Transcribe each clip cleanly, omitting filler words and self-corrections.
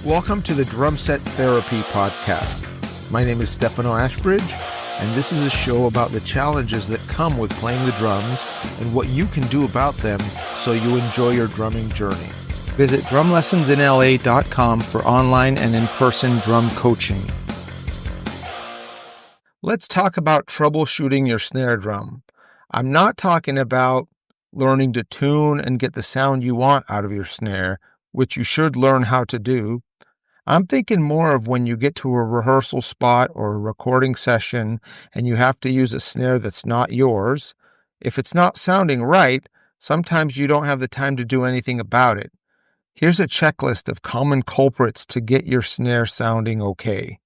Welcome to the Drum Set Therapy Podcast. My name is Stefano Ashbridge, and this is a show about the challenges that come with playing the drums and what you can do about them so you enjoy your drumming journey. Visit drumlessonsinla.com for online and in-person drum coaching. Let's talk about troubleshooting your snare drum. I'm not talking about learning to tune and get the sound you want out of your snare, which you should learn how to do. I'm thinking more of when you get to a rehearsal spot or a recording session and you have to use a snare that's not yours. If it's not sounding right, sometimes you don't have the time to do anything about it. Here's a checklist of common culprits to get your snare sounding okay.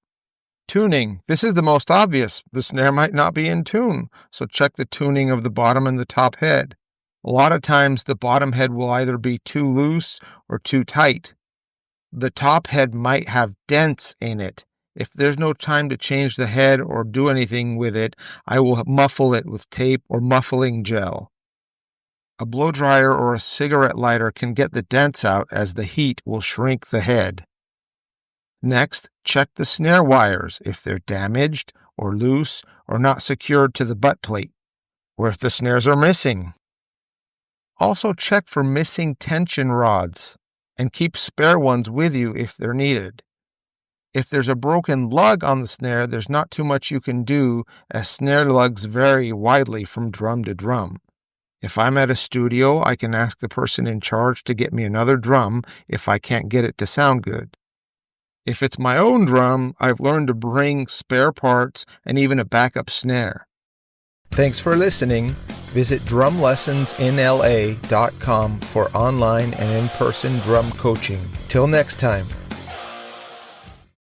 Tuning. This is the most obvious. The snare might not be in tune, so check the tuning of the bottom and the top head. A lot of times the bottom head will either be too loose or too tight. The top head might have dents in it. If there's no time to change the head or do anything with it, I will muffle it with tape or muffling gel. A blow dryer or a cigarette lighter can get the dents out as the heat will shrink the head. Next, check the snare wires if they're damaged or loose or not secured to the butt plate, or if the snares are missing. Also check for missing tension rods and keep spare ones with you if they're needed. If there's a broken lug on the snare, there's not too much you can do, as snare lugs vary widely from drum to drum. If I'm at a studio, I can ask the person in charge to get me another drum if I can't get it to sound good. If it's my own drum, I've learned to bring spare parts and even a backup snare. Thanks for listening. Visit drumlessonsinla.com for online and in-person drum coaching. Till next time.